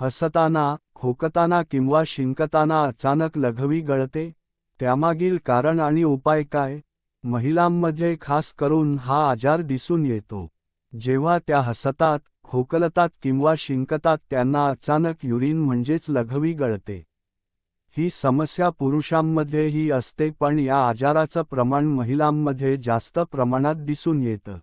हसताना, खोकताना किंवा शिंकताना अचानक लघवी गळते? त्यामागील कारण आणि उपाय काय? महिलांमध्ये खास करून हा आजार दिसून येतो जेव्हा त्या हसतात, खोकलतात किंवा शिंकतात, त्यांना अचानक युरिन म्हणजेच लघवी गळते. ही समस्या पुरुषांमध्येही असते, पण या आजाराचं प्रमाण महिलांमध्ये जास्त प्रमाणात दिसून येतं.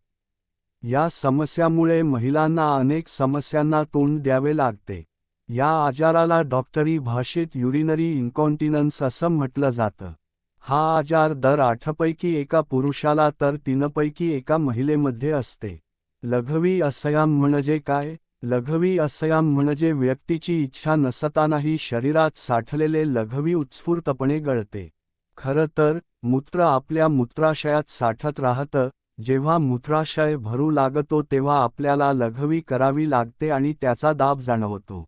या समस्यामुळे महिलांना अनेक समस्यांना तोंड द्यावे लागते. या आजाराला डॉक्टरी भाषेत युरिनरी इन्कॉन्टिनन्स असं म्हटलं जातं. हा आजार दर 8 पैकी एका पुरुषाला तर 3 पैकी एका महिलेमध्ये असते. लघवी असहम म्हणजे काय? लघवी असहम म्हणजे व्यक्तीची इच्छा नसतानाही शरीरात साठलेले लघवी उत्स्फूर्तपणे गळते. खरं तर, मूत्र आपल्या मूत्राशयात साठत राहतं. जेव्हा मूत्राशय भरू लागतो तेव्हा आपल्याला लघवी करावी लागते आणि त्याचा दाब जाणवतो.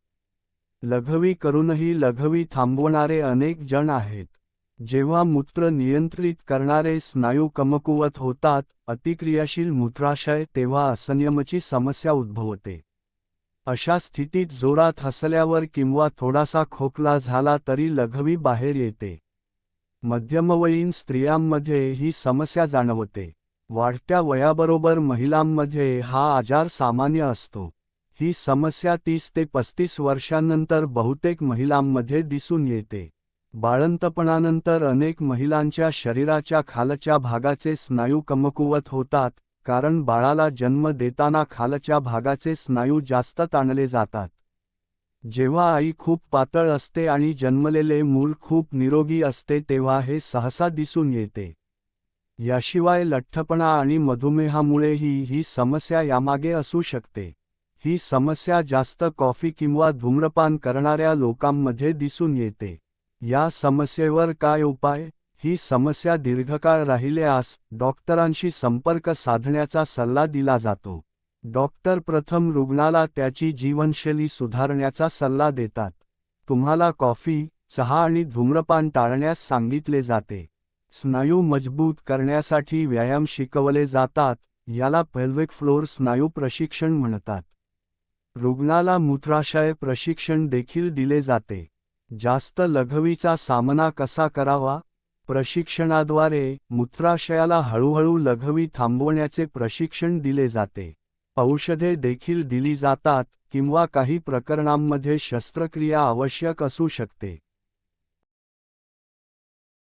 लघवी करूनही लघवी थांबवणारे अनेक जण आहेत. जेव्हा मूत्र नियंत्रित करणारे स्नायू कमकुवत होतात, अतिक्रियाशील मूत्राशय, तेव्हा असंयमाची समस्या उद्भवते. अशा स्थितीत जोरात हसल्यावर किंवा थोडासा खोकला झाला तरी लघवी बाहेर येते. मध्यमवयीन स्त्रियांमध्ये ही समस्या जाणवते. वाढत्या वयाबरोबर महिलांमध्ये हा आजार सामान्य असतो. ही समस्या 30 ते 35 वर्षांनंतर बहुतेक महिलांमध्ये दिसून येते. बाळंतपणानंतर अनेक महिलांच्या शरीराच्या खालच्या भागाचे स्नायू कमकुवत होतात, कारण बाळाला जन्म देताना खालच्या भागाचे स्नायू जास्त ताणले जातात. जेव्हा आई खूप पातळ असते आणि जन्मलेले मूल खूप निरोगी असते तेव्हा हे सहसा दिसून येते. याशिवाय लठ्ठपणा आणि मधुमेहामुळेही ही समस्या यामागे असू शकते. ही समस्या जास्त कॉफी किंवा धूम्रपान करणाऱ्या लोकांमध्ये दिसून येते. या समस्येवर काय उपाय? ही समस्या दीर्घकाळ राहिल्यास डॉक्टरांशी संपर्क साधण्याचा सल्ला दिला जातो. डॉक्टर प्रथम रुग्णाला त्याची जीवनशैली सुधारण्याचा सल्ला देतात. तुम्हाला कॉफी, चहा आणि धूम्रपान टाळण्यास सांगितले जाते. स्नायू मजबूत करण्यासाठी व्यायाम शिकवले जातात, याला पेल्विक फ्लोर स्नायू प्रशिक्षण म्हणतात. रुग्णाला मूत्राशय प्रशिक्षण देखील दिले जाते. जास्त लघवीचा सामना कसा करावा? प्रशिक्षणाद्वारे मूत्राशयाला हळूहळू लघवी थांबवण्याचे प्रशिक्षण दिले जाते. औषधे देखील दिली जातात किंवा काही प्रकरणांमध्ये शस्त्रक्रिया आवश्यक असू शकते.